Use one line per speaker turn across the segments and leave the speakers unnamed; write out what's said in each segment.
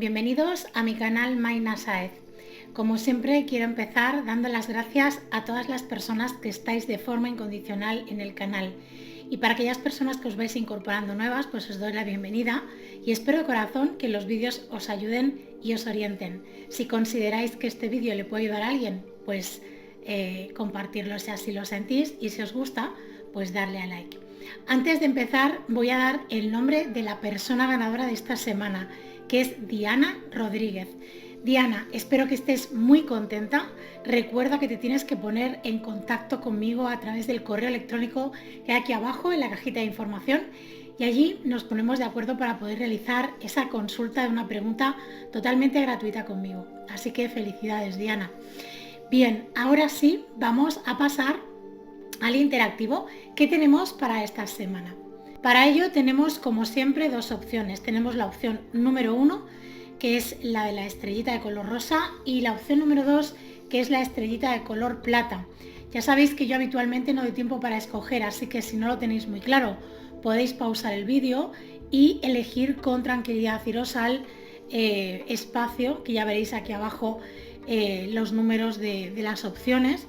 bienvenidos a mi canal Mayna Sáez. Como siempre quiero empezar dando las gracias a todas las personas que estáis de forma incondicional en el canal. Y para aquellas personas que os vais incorporando nuevas, pues os doy la bienvenida y espero de corazón que los vídeos os ayuden y os orienten. Si consideráis que este vídeo le puede ayudar a alguien, pues compartirlo si así lo sentís, y si os gusta, pues darle a like. Antes de empezar voy a dar el nombre de la persona ganadora de esta semana, que es Diana Rodríguez. Diana, espero que estés muy contenta. Recuerda que te tienes que poner en contacto conmigo a través del correo electrónico que hay aquí abajo en la cajita de información, y allí nos ponemos de acuerdo para poder realizar esa consulta de una pregunta totalmente gratuita conmigo. Así que felicidades, Diana. Bien, ahora sí vamos a pasar al interactivo que tenemos para esta semana. Para ello tenemos, como siempre, dos opciones. Tenemos la opción número 1, que es la de la estrellita de color rosa, y la opción número 2, que es la estrellita de color plata. Ya sabéis que yo habitualmente no doy tiempo para escoger, así que si no lo tenéis muy claro, podéis pausar el vídeo y elegir con tranquilidad, iros al espacio, que ya veréis aquí abajo los números de las opciones,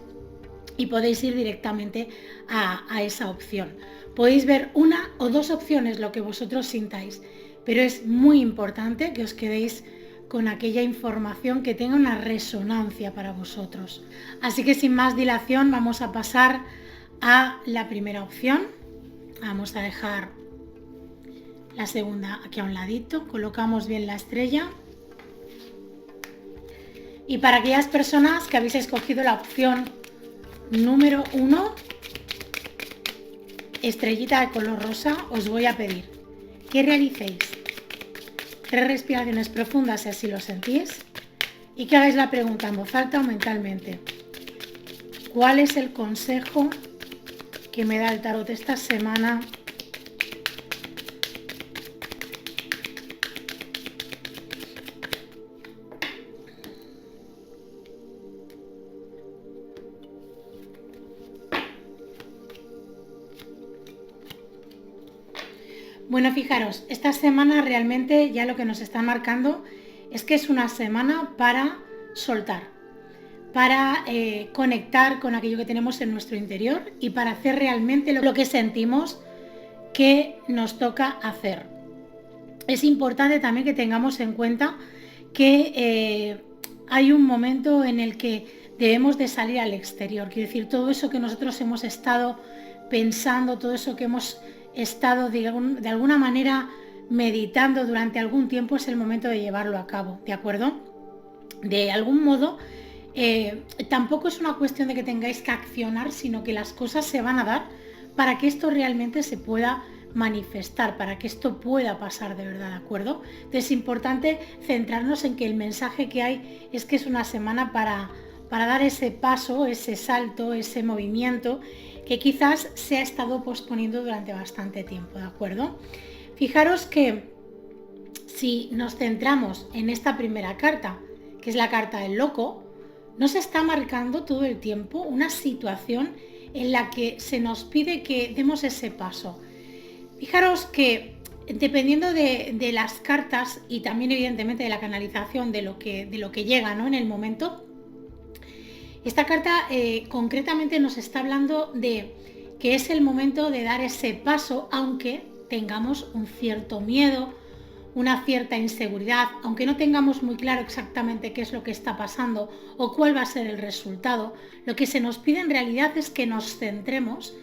y podéis ir directamente a esa opción. Podéis ver una o dos opciones, lo que vosotros sintáis, pero es muy importante que os quedéis con aquella información que tenga una resonancia para vosotros. Así que sin más dilación vamos a pasar a la primera opción. Vamos a dejar la segunda aquí a un ladito, colocamos bien la estrella. Y para aquellas personas que habéis escogido la opción número 1, estrellita de color rosa, os voy a pedir que realicéis 3 respiraciones profundas si así lo sentís, y que hagáis la pregunta en voz alta o mentalmente: ¿cuál es el consejo que me da el tarot esta semana? Bueno, fijaros, esta semana realmente ya lo que nos está marcando es que es una semana para soltar, para conectar con aquello que tenemos en nuestro interior y para hacer realmente lo que sentimos que nos toca hacer. Es importante también que tengamos en cuenta que hay un momento en el que debemos de salir al exterior, quiero decir, todo eso que nosotros hemos estado pensando, todo eso que hemos estado de alguna manera meditando durante algún tiempo, es el momento de llevarlo a cabo, ¿de acuerdo? De algún modo, tampoco es una cuestión de que tengáis que accionar, sino que las cosas se van a dar para que esto realmente se pueda manifestar, para que esto pueda pasar de verdad, ¿de acuerdo? Entonces es importante centrarnos en que el mensaje que hay es que es una semana para dar ese paso, ese salto, ese movimiento que quizás se ha estado posponiendo durante bastante tiempo, ¿de acuerdo? Fijaros que si nos centramos en esta primera carta, que es la carta del loco, nos está marcando todo el tiempo una situación en la que se nos pide que demos ese paso. Fijaros que dependiendo de las cartas y también evidentemente de la canalización de lo que llega, ¿no?, en el momento, esta carta concretamente nos está hablando de que es el momento de dar ese paso, aunque tengamos un cierto miedo, una cierta inseguridad, aunque no tengamos muy claro exactamente qué es lo que está pasando o cuál va a ser el resultado. Lo que se nos pide en realidad es que nos centremos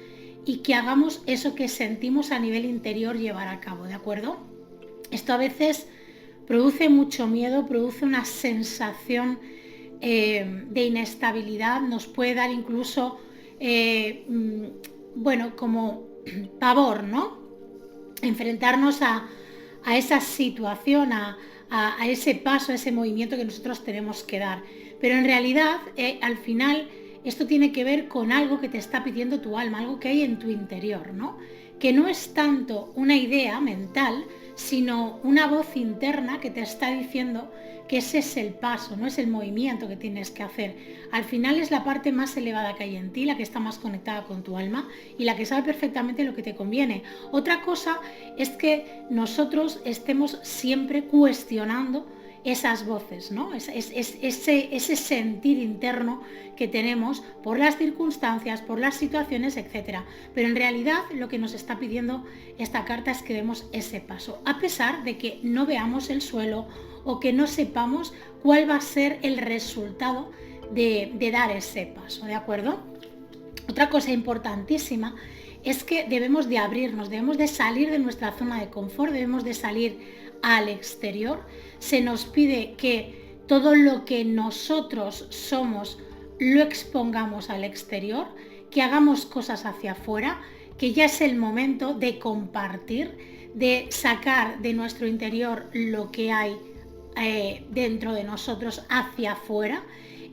y que hagamos eso que sentimos a nivel interior llevar a cabo, ¿de acuerdo? Esto a veces produce mucho miedo, produce una sensación de inestabilidad, nos puede dar incluso, bueno, como pavor, ¿no? Enfrentarnos a esa situación, a ese paso, a ese movimiento que nosotros tenemos que dar. Pero en realidad, al final, esto tiene que ver con algo que te está pidiendo tu alma, algo que hay en tu interior, ¿no? Que no es tanto una idea mental, sino una voz interna que te está diciendo que ese es el paso, no es el movimiento que tienes que hacer. Al final es la parte más elevada que hay en ti, la que está más conectada con tu alma y la que sabe perfectamente lo que te conviene. Otra cosa es que nosotros estemos siempre cuestionando esas voces, ¿no? Ese sentir interno que tenemos por las circunstancias, por las situaciones, etc. Pero en realidad lo que nos está pidiendo esta carta es que demos ese paso, a pesar de que no veamos el suelo o que no sepamos cuál va a ser el resultado de dar ese paso, ¿de acuerdo? Otra cosa importantísima es que debemos de abrirnos, debemos de salir de nuestra zona de confort, debemos de salir al exterior. Se nos pide que todo lo que nosotros somos lo expongamos al exterior, que hagamos cosas hacia afuera, que ya es el momento de compartir, de sacar de nuestro interior lo que hay dentro de nosotros hacia afuera,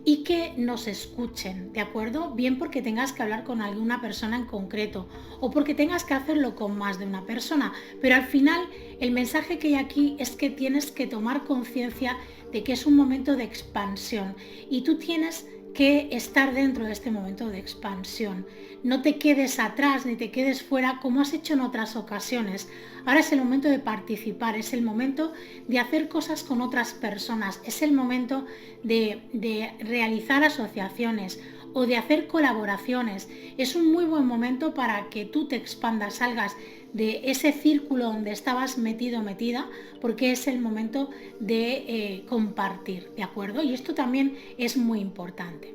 y que nos escuchen, ¿de acuerdo? Bien porque tengas que hablar con alguna persona en concreto o porque tengas que hacerlo con más de una persona, pero al final el mensaje que hay aquí es que tienes que tomar conciencia de que es un momento de expansión y tú tienes que estar dentro de este momento de expansión. No te quedes atrás ni te quedes fuera como has hecho en otras ocasiones. Ahora es el momento de participar, es el momento de hacer cosas con otras personas, es el momento de realizar asociaciones o de hacer colaboraciones. Es un muy buen momento para que tú te expandas, salgas de ese círculo donde estabas metido o metida, porque es el momento de compartir, ¿de acuerdo? Y esto también es muy importante.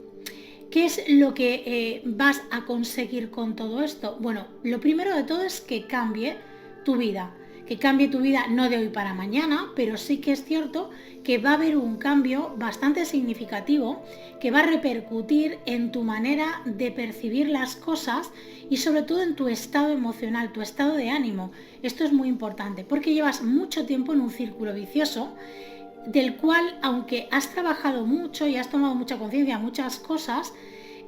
¿Qué es lo que vas a conseguir con todo esto? Bueno, lo primero de todo es que cambie tu vida. Que cambie tu vida no de hoy para mañana, pero sí que es cierto que va a haber un cambio bastante significativo que va a repercutir en tu manera de percibir las cosas y sobre todo en tu estado emocional, tu estado de ánimo. Esto es muy importante porque llevas mucho tiempo en un círculo vicioso del cual, aunque has trabajado mucho y has tomado mucha conciencia de muchas cosas,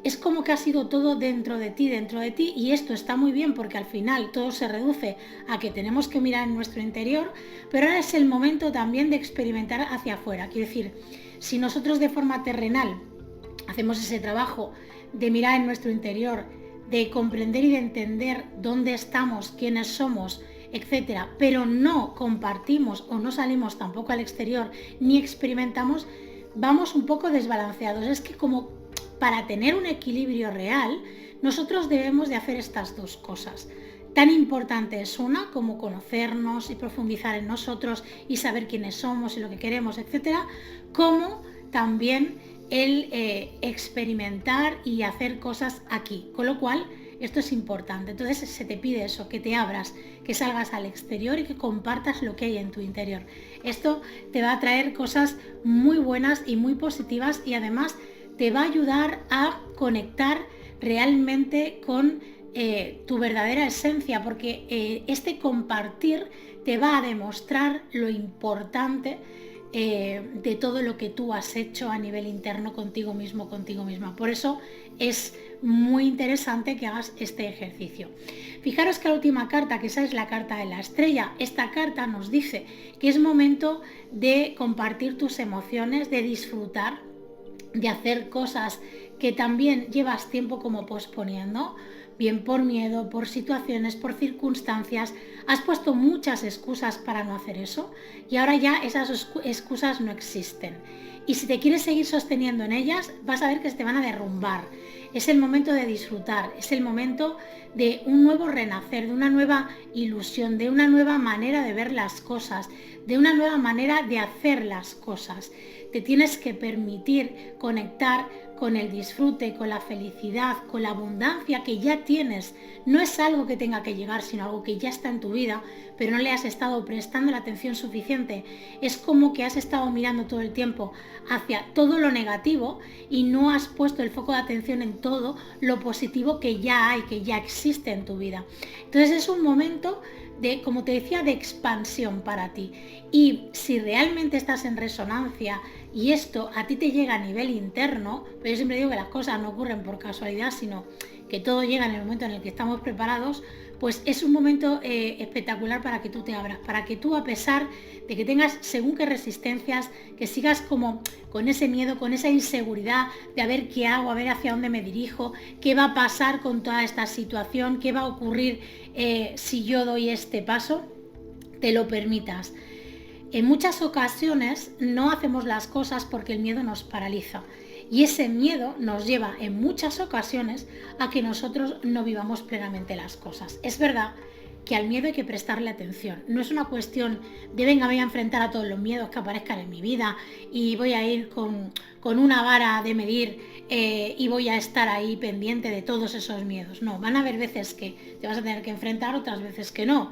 es como que ha sido todo dentro de ti, y esto está muy bien porque al final todo se reduce a que tenemos que mirar en nuestro interior, pero ahora es el momento también de experimentar hacia afuera. Quiero decir, si nosotros de forma terrenal hacemos ese trabajo de mirar en nuestro interior, de comprender y de entender dónde estamos, quiénes somos, etcétera, pero no compartimos o no salimos tampoco al exterior ni experimentamos, vamos un poco desbalanceados. Es que como para tener un equilibrio real, nosotros debemos de hacer estas dos cosas. Tan importante es una como conocernos y profundizar en nosotros y saber quiénes somos y lo que queremos, etcétera, como también el experimentar y hacer cosas aquí. Con lo cual, esto es importante. Entonces se te pide eso, que te abras, que salgas al exterior y que compartas lo que hay en tu interior. Esto te va a traer cosas muy buenas y muy positivas y además te va a ayudar a conectar realmente con tu verdadera esencia, porque este compartir te va a demostrar lo importante de todo lo que tú has hecho a nivel interno contigo mismo, contigo misma. Por eso es muy interesante que hagas este ejercicio. Fijaros que la última carta, que esa es la carta de la estrella, esta carta nos dice que es momento de compartir tus emociones, de disfrutar, de hacer cosas que también llevas tiempo como posponiendo, bien por miedo, por situaciones, por circunstancias. Has puesto muchas excusas para no hacer eso y ahora ya esas excusas no existen. Y si te quieres seguir sosteniendo en ellas, vas a ver que se te van a derrumbar. Es el momento de disfrutar, es el momento de un nuevo renacer, de una nueva ilusión, de una nueva manera de ver las cosas, de una nueva manera de hacer las cosas. Te tienes que permitir conectar con el disfrute, con la felicidad, con la abundancia que ya tienes. No es algo que tenga que llegar, sino algo que ya está en tu vida, pero no le has estado prestando la atención suficiente. Es como que has estado mirando todo el tiempo hacia todo lo negativo y no has puesto el foco de atención en todo lo positivo que ya hay, que ya existe en tu vida. Entonces es un momento de, como te decía, de expansión para ti. Y si realmente estás en resonancia y esto a ti te llega a nivel interno, pero yo siempre digo que las cosas no ocurren por casualidad, sino que todo llega en el momento en el que estamos preparados, pues es un momento espectacular para que tú te abras, para que tú, a pesar de que tengas según qué resistencias, que sigas como con ese miedo, con esa inseguridad de a ver qué hago, a ver hacia dónde me dirijo, qué va a pasar con toda esta situación, qué va a ocurrir si yo doy este paso, te lo permitas. En muchas ocasiones no hacemos las cosas porque el miedo nos paraliza. Y ese miedo nos lleva en muchas ocasiones a que nosotros no vivamos plenamente las cosas. Es verdad que al miedo hay que prestarle atención. No es una cuestión de venga, voy a enfrentar a todos los miedos que aparezcan en mi vida y voy a ir con una vara de medir y voy a estar ahí pendiente de todos esos miedos. No, van a haber veces que te vas a tener que enfrentar, otras veces que no.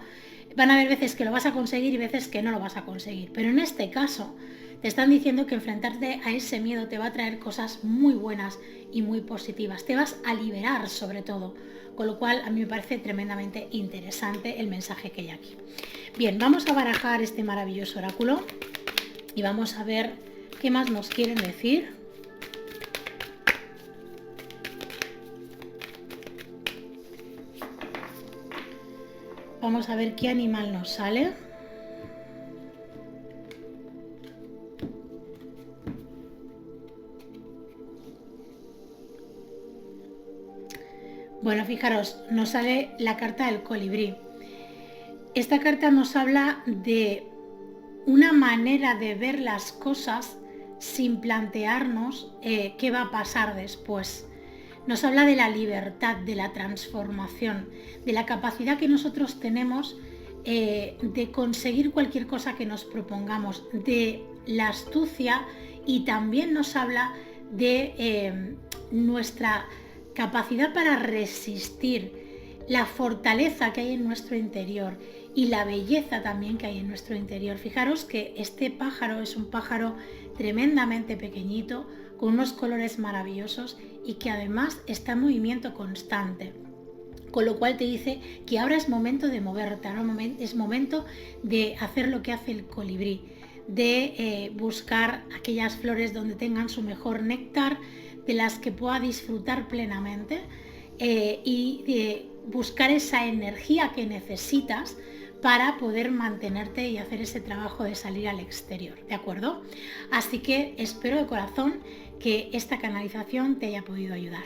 Van a haber veces que lo vas a conseguir y veces que no lo vas a conseguir. Pero en este caso te están diciendo que enfrentarte a ese miedo te va a traer cosas muy buenas y muy positivas. Te vas a liberar sobre todo. Con lo cual a mí me parece tremendamente interesante el mensaje que hay aquí. Bien, vamos a barajar este maravilloso oráculo y vamos a ver qué más nos quieren decir. Vamos a ver qué animal nos sale. Bueno, fijaros, nos sale la carta del colibrí. Esta carta nos habla de una manera de ver las cosas sin plantearnos qué va a pasar después. Nos habla de la libertad, de la transformación, de la capacidad que nosotros tenemos de conseguir cualquier cosa que nos propongamos, de la astucia, y también nos habla de nuestra capacidad para resistir, la fortaleza que hay en nuestro interior y la belleza también que hay en nuestro interior. Fijaros que este pájaro es un pájaro tremendamente pequeñito, con unos colores maravillosos y que además está en movimiento constante. Con lo cual te dice que ahora es momento de moverte, ahora es momento de hacer lo que hace el colibrí, de buscar aquellas flores donde tengan su mejor néctar, de las que pueda disfrutar plenamente y de buscar esa energía que necesitas para poder mantenerte y hacer ese trabajo de salir al exterior, ¿de acuerdo? Así que espero de corazón que esta canalización te haya podido ayudar.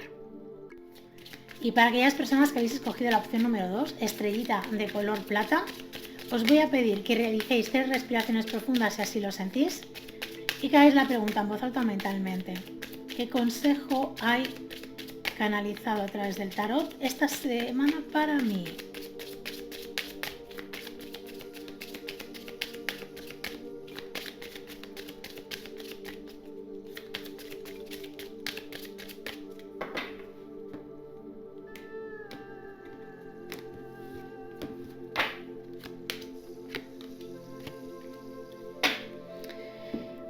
Y para aquellas personas que habéis escogido la opción número 2, estrellita de color plata, os voy a pedir que realicéis 3 respiraciones profundas si así lo sentís y que hagáis la pregunta en voz alta mentalmente. ¿Qué consejo hay canalizado a través del tarot esta semana para mí?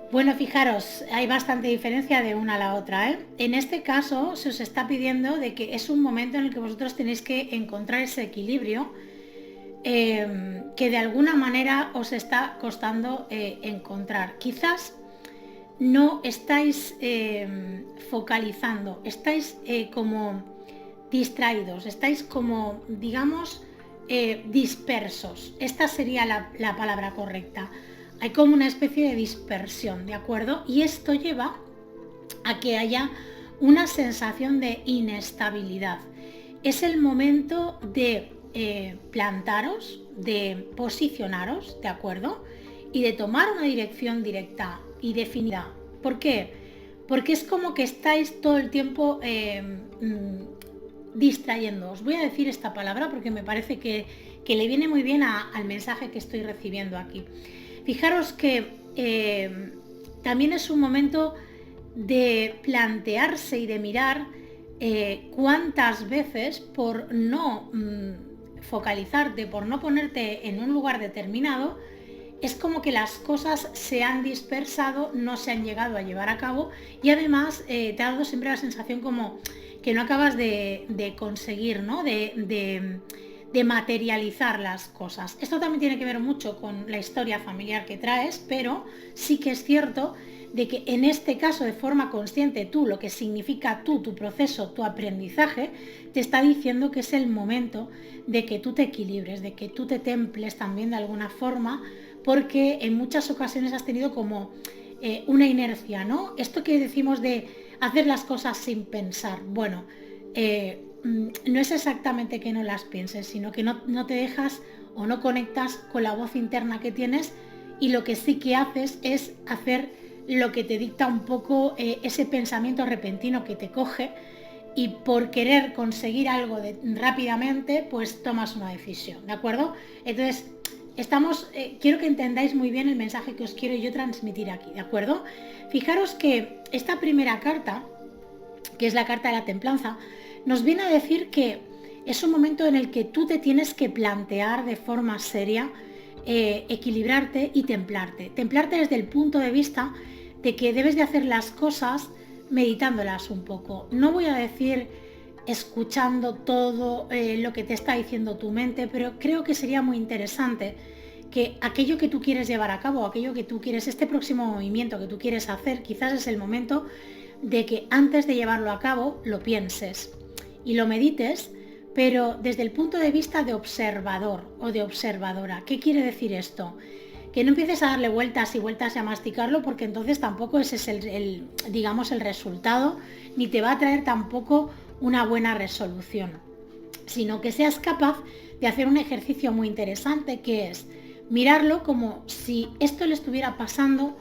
Bueno, fijaros, hay bastante diferencia de una a la otra, ¿eh? En este caso se os está pidiendo de que es un momento en el que vosotros tenéis que encontrar ese equilibrio que de alguna manera os está costando encontrar. Quizás no estáis focalizando, estáis como distraídos, estáis como, digamos, dispersos. Esta sería la palabra correcta. Hay como una especie de dispersión, ¿de acuerdo? Y esto lleva a que haya una sensación de inestabilidad. Es el momento de plantaros, de posicionaros, ¿de acuerdo? Y de tomar una dirección directa y definida. ¿Por qué? Porque es como que estáis todo el tiempo distrayendo. Os voy a decir esta palabra porque me parece que le viene muy bien al mensaje que estoy recibiendo aquí. Fijaros que también es un momento de plantearse y de mirar cuántas veces por no focalizarte, por no ponerte en un lugar determinado, es como que las cosas se han dispersado, no se han llegado a llevar a cabo y además te ha dado siempre la sensación como que no acabas de conseguir, ¿no? de materializar las cosas. Esto también tiene que ver mucho con la historia familiar que traes, pero sí que es cierto de que en este caso de forma consciente tú, lo que significa tú, tu proceso, tu aprendizaje, te está diciendo que es el momento de que tú te equilibres, de que tú te temples también de alguna forma, porque en muchas ocasiones has tenido como una inercia, ¿no? Esto que decimos de hacer las cosas sin pensar, bueno, no es exactamente que no las pienses, sino que no te dejas o no conectas con la voz interna que tienes y lo que sí que haces es hacer lo que te dicta un poco ese pensamiento repentino que te coge y por querer conseguir algo rápidamente, pues tomas una decisión, ¿de acuerdo? Entonces, quiero que entendáis muy bien el mensaje que os quiero yo transmitir aquí, ¿de acuerdo? Fijaros que esta primera carta, que es la carta de la templanza, nos viene a decir que es un momento en el que tú te tienes que plantear de forma seria, equilibrarte y templarte. Templarte desde el punto de vista de que debes de hacer las cosas meditándolas un poco. No voy a decir escuchando todo lo que te está diciendo tu mente, pero creo que sería muy interesante que aquello que tú quieres llevar a cabo, aquello que tú quieres, este próximo movimiento que tú quieres hacer, quizás es el momento de que antes de llevarlo a cabo lo pienses y lo medites, pero desde el punto de vista de observador o de observadora. ¿Qué quiere decir esto? Que no empieces a darle vueltas y vueltas y a masticarlo, porque entonces tampoco ese es el resultado, ni te va a traer tampoco una buena resolución, sino que seas capaz de hacer un ejercicio muy interesante, que es mirarlo como si esto le estuviera pasando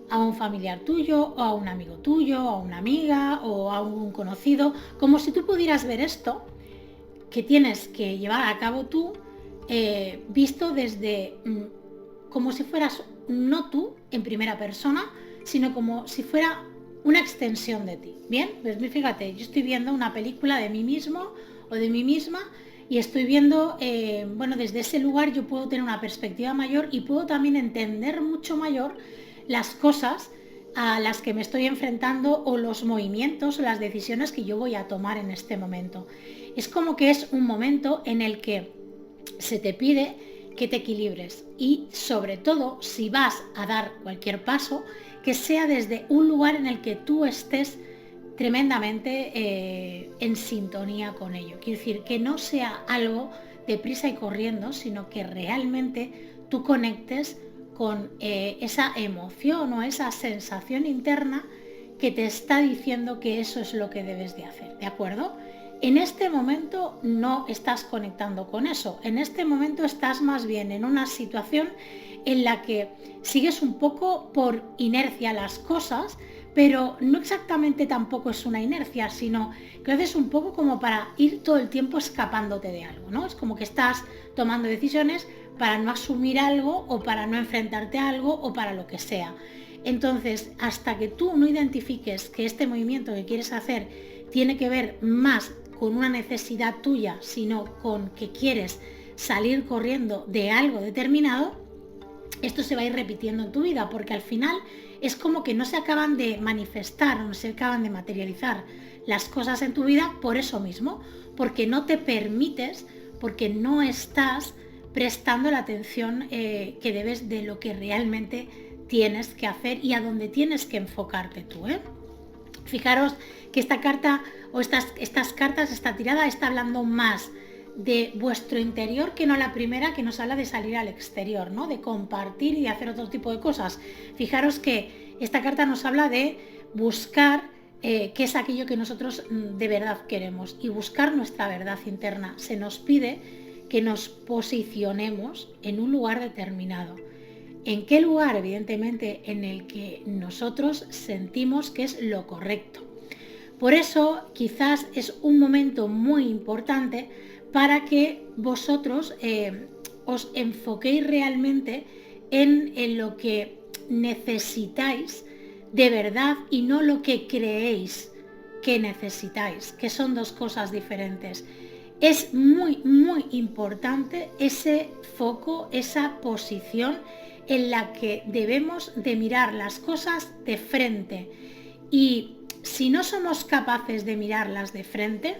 a un familiar tuyo, o a un amigo tuyo, o a una amiga, o a un conocido, como si tú pudieras ver esto que tienes que llevar a cabo tú, visto desde como si fueras no tú en primera persona, sino como si fuera una extensión de ti. Bien, pues fíjate, yo estoy viendo una película de mí mismo o de mí misma y estoy viendo, desde ese lugar yo puedo tener una perspectiva mayor y puedo también entender mucho mayor las cosas a las que me estoy enfrentando, o los movimientos o las decisiones que yo voy a tomar en este momento. Es como que es un momento en el que se te pide que te equilibres y, sobre todo, si vas a dar cualquier paso, que sea desde un lugar en el que tú estés tremendamente en sintonía con ello. Quiero decir, que no sea algo de prisa y corriendo, sino que realmente tú conectes con esa emoción o esa sensación interna que te está diciendo que eso es lo que debes de hacer, ¿de acuerdo? En este momento no estás conectando con eso, en este momento estás más bien en una situación en la que sigues un poco por inercia las cosas, pero no exactamente tampoco es una inercia, sino que lo haces un poco como para ir todo el tiempo escapándote de algo, ¿no? Es como que estás tomando decisiones para no asumir algo, o para no enfrentarte a algo, o para lo que sea. Entonces, hasta que tú no identifiques que este movimiento que quieres hacer tiene que ver más con una necesidad tuya, sino con que quieres salir corriendo de algo determinado, esto se va a ir repitiendo en tu vida, porque al final es como que no se acaban de manifestar, no se acaban de materializar las cosas en tu vida por eso mismo, porque no te permites, porque no estás prestando la atención que debes de lo que realmente tienes que hacer y a dónde tienes que enfocarte tú. Fijaros que esta carta o estas cartas, esta tirada está hablando más de vuestro interior que no la primera, que nos habla de salir al exterior, ¿no? De compartir y de hacer otro tipo de cosas. Fijaros que esta carta nos habla de buscar qué es aquello que nosotros de verdad queremos y buscar nuestra verdad interna. Se nos pide que nos posicionemos en un lugar determinado. ¿En qué lugar? Evidentemente en el que nosotros sentimos que es lo correcto. Por eso quizás es un momento muy importante para que vosotros os enfoquéis realmente en lo que necesitáis de verdad y no lo que creéis que necesitáis, que son dos cosas diferentes. Es muy, muy importante ese foco, esa posición en la que debemos de mirar las cosas de frente. Y si no somos capaces de mirarlas de frente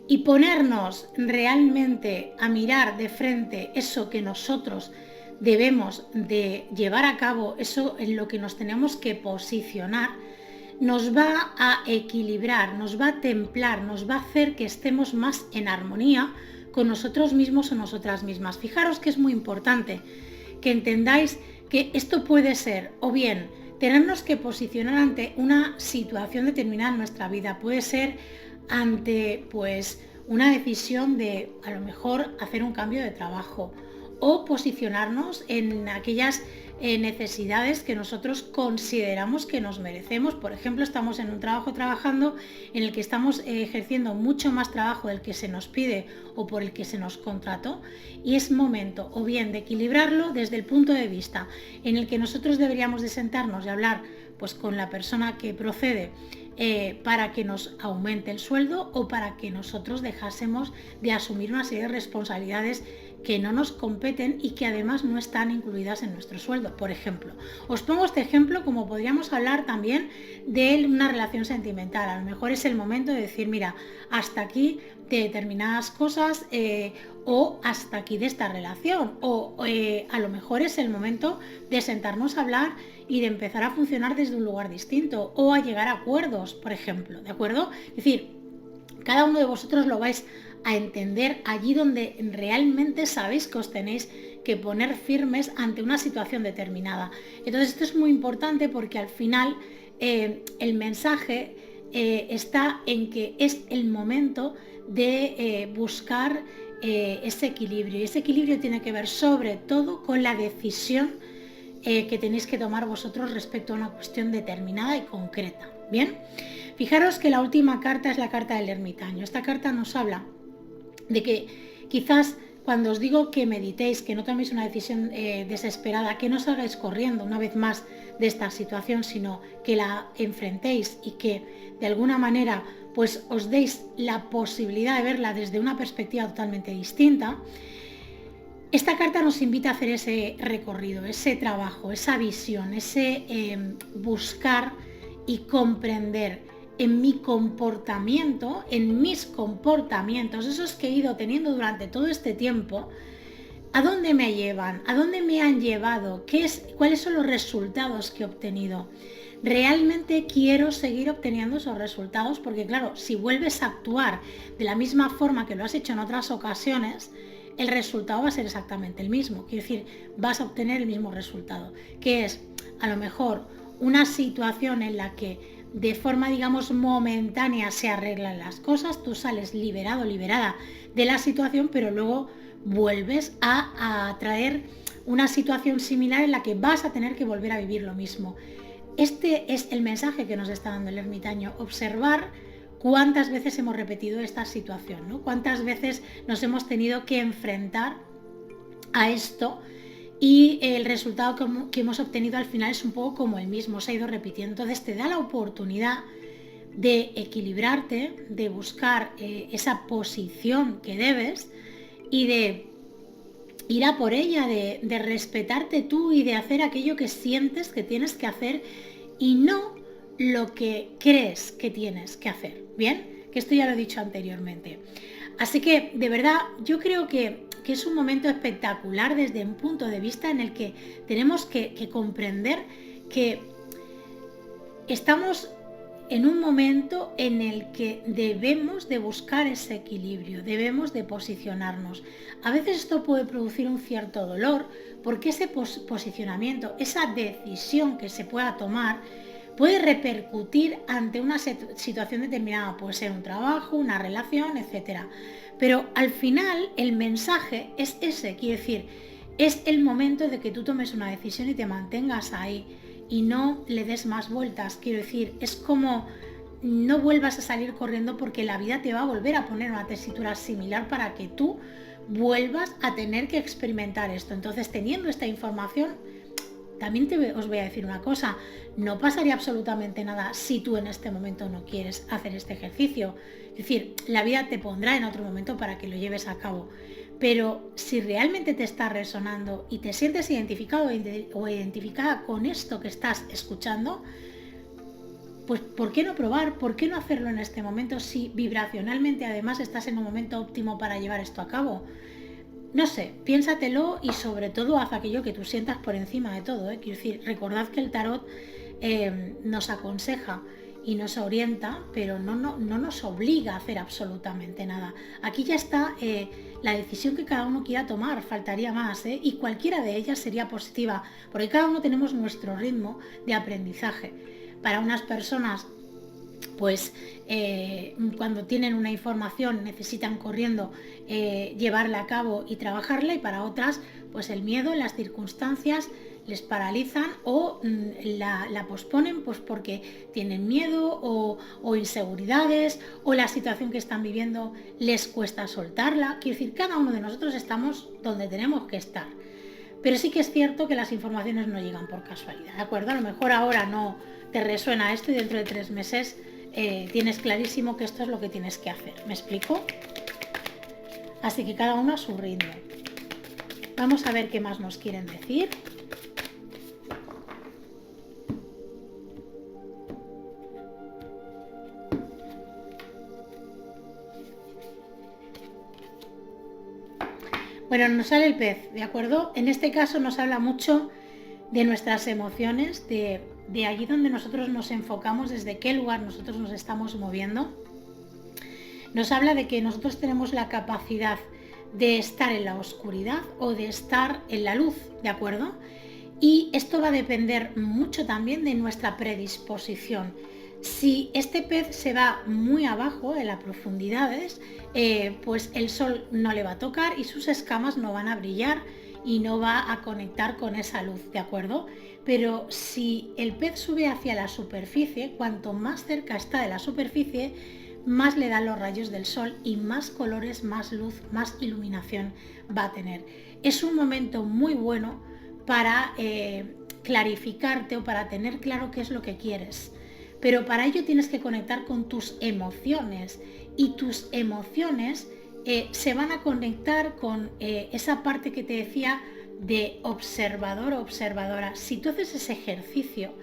y ponernos realmente a mirar de frente eso que nosotros debemos de llevar a cabo, eso en lo que nos tenemos que posicionar, nos va a equilibrar, nos va a templar, nos va a hacer que estemos más en armonía con nosotros mismos o nosotras mismas. Fijaros que es muy importante que entendáis que esto puede ser o bien tenernos que posicionar ante una situación determinada en nuestra vida, puede ser ante una decisión de a lo mejor hacer un cambio de trabajo, o posicionarnos en aquellas necesidades que nosotros consideramos que nos merecemos. Por ejemplo, estamos en un trabajo trabajando en el que estamos ejerciendo mucho más trabajo del que se nos pide o por el que se nos contrató, y es momento o bien de equilibrarlo desde el punto de vista en el que nosotros deberíamos de sentarnos y hablar pues con la persona que procede para que nos aumente el sueldo, o para que nosotros dejásemos de asumir una serie de responsabilidades que no nos competen y que además no están incluidas en nuestro sueldo. Por ejemplo, os pongo este ejemplo como podríamos hablar también de una relación sentimental. A lo mejor es el momento de decir, mira, hasta aquí de determinadas cosas, o hasta aquí de esta relación, o a lo mejor es el momento de sentarnos a hablar y de empezar a funcionar desde un lugar distinto, o a llegar a acuerdos, por ejemplo, ¿de acuerdo? Es decir, cada uno de vosotros lo vais a entender allí donde realmente sabéis que os tenéis que poner firmes ante una situación determinada. Entonces esto es muy importante, porque al final el mensaje está en que es el momento de buscar ese equilibrio, y ese equilibrio tiene que ver sobre todo con la decisión que tenéis que tomar vosotros respecto a una cuestión determinada y concreta. Bien, fijaros que la última carta es la carta del ermitaño. Esta carta nos habla de que quizás cuando os digo que meditéis, que no toméis una decisión desesperada, que no salgáis corriendo una vez más de esta situación, sino que la enfrentéis y que de alguna manera pues os deis la posibilidad de verla desde una perspectiva totalmente distinta. Esta carta nos invita a hacer ese recorrido, ese trabajo, esa visión, ese buscar y comprender en mi comportamiento, en mis comportamientos, esos que he ido teniendo durante todo este tiempo, ¿a dónde me llevan? ¿A dónde me han llevado? ¿Cuáles son los resultados que he obtenido? ¿Realmente quiero seguir obteniendo esos resultados? Porque claro, si vuelves a actuar de la misma forma que lo has hecho en otras ocasiones, el resultado va a ser exactamente el mismo. Quiero decir, vas a obtener el mismo resultado, que es a lo mejor una situación en la que de forma, digamos, momentánea se arreglan las cosas, tú sales liberado, liberada de la situación, pero luego vuelves a traer una situación similar en la que vas a tener que volver a vivir lo mismo. Este es el mensaje que nos está dando el ermitaño: observar cuántas veces hemos repetido esta situación, ¿no? Cuántas veces nos hemos tenido que enfrentar a esto, y el resultado que hemos obtenido al final es un poco como el mismo, se ha ido repitiendo. Entonces te da la oportunidad de equilibrarte, de buscar esa posición que debes y de ir a por ella, de respetarte tú y de hacer aquello que sientes que tienes que hacer y no lo que crees que tienes que hacer. Bien, que esto ya lo he dicho anteriormente. Así que de verdad yo creo que es un momento espectacular desde un punto de vista en el que tenemos que comprender que estamos en un momento en el que debemos de buscar ese equilibrio, debemos de posicionarnos. A veces esto puede producir un cierto dolor, porque ese posicionamiento, esa decisión que se pueda tomar, puede repercutir ante una situación determinada, puede ser un trabajo, una relación, etc. Pero al final el mensaje es ese, quiere decir, es el momento de que tú tomes una decisión y te mantengas ahí y no le des más vueltas. Quiero decir, es como no vuelvas a salir corriendo, porque la vida te va a volver a poner una tesitura similar para que tú vuelvas a tener que experimentar esto. Entonces, teniendo esta información, también os voy a decir una cosa: no pasaría absolutamente nada si tú en este momento no quieres hacer este ejercicio. Es decir, la vida te pondrá en otro momento para que lo lleves a cabo. Pero si realmente te está resonando y te sientes identificado o identificada con esto que estás escuchando, pues ¿por qué no probar? ¿Por qué no hacerlo en este momento si vibracionalmente además estás en un momento óptimo para llevar esto a cabo? No sé, piénsatelo y sobre todo haz aquello que tú sientas por encima de todo, ¿eh? Quiero decir, recordad que el tarot nos aconseja y nos orienta, pero no nos obliga a hacer absolutamente nada. Aquí ya está la decisión que cada uno quiera tomar, faltaría más, ¿eh? Y cualquiera de ellas sería positiva, porque cada uno tenemos nuestro ritmo de aprendizaje. Para unas personas pues cuando tienen una información necesitan corriendo llevarla a cabo y trabajarla, y para otras pues el miedo, las circunstancias les paralizan o la posponen pues porque tienen miedo o inseguridades, o la situación que están viviendo les cuesta soltarla. Quiero decir, cada uno de nosotros estamos donde tenemos que estar. Pero sí que es cierto que las informaciones no llegan por casualidad, ¿de acuerdo? A lo mejor ahora no te resuena esto y dentro de 3 meses tienes clarísimo que esto es lo que tienes que hacer. ¿Me explico? Así que cada uno a su ritmo. Vamos a ver qué más nos quieren decir. Bueno, nos sale el pez, ¿de acuerdo? En este caso nos habla mucho de nuestras emociones, de allí donde nosotros nos enfocamos, desde qué lugar nosotros nos estamos moviendo. Nos habla de que nosotros tenemos la capacidad de estar en la oscuridad o de estar en la luz, ¿de acuerdo? Y esto va a depender mucho también de nuestra predisposición. Si este pez se va muy abajo en las profundidades, pues el sol no le va a tocar y sus escamas no van a brillar y no va a conectar con esa luz, ¿de acuerdo? Pero si el pez sube hacia la superficie, cuanto más cerca está de la superficie, más le dan los rayos del sol y más colores, más luz, más iluminación va a tener. Es un momento muy bueno para clarificarte o para tener claro qué es lo que quieres. Pero para ello tienes que conectar con tus emociones, y tus emociones se van a conectar con esa parte que te decía de observador o observadora. Si tú haces ese ejercicio,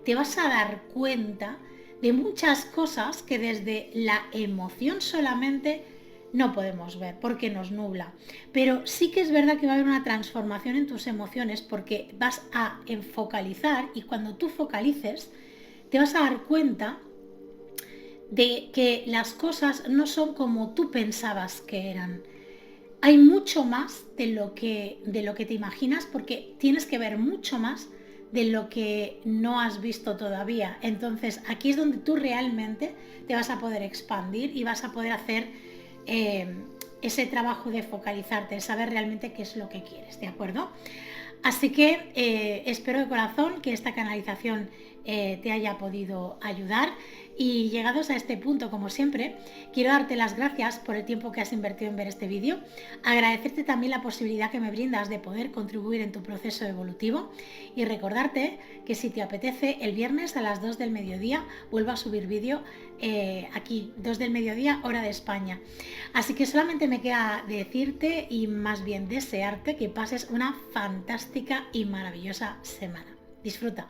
te vas a dar cuenta de muchas cosas que desde la emoción solamente no podemos ver porque nos nubla. Pero sí que es verdad que va a haber una transformación en tus emociones porque vas a focalizar, y cuando tú focalices te vas a dar cuenta de que las cosas no son como tú pensabas que eran. Hay mucho más de lo que te imaginas, porque tienes que ver mucho más de lo que no has visto todavía. Entonces aquí es donde tú realmente te vas a poder expandir y vas a poder hacer ese trabajo de focalizarte, de saber realmente qué es lo que quieres, ¿de acuerdo? Así que espero de corazón que esta canalización te haya podido ayudar. Y llegados a este punto, como siempre, quiero darte las gracias por el tiempo que has invertido en ver este vídeo, agradecerte también la posibilidad que me brindas de poder contribuir en tu proceso evolutivo, y recordarte que si te apetece, el viernes a las 2 del mediodía vuelvo a subir vídeo aquí, 2 del mediodía, hora de España. Así que solamente me queda decirte, y más bien desearte, que pases una fantástica y maravillosa semana. Disfruta.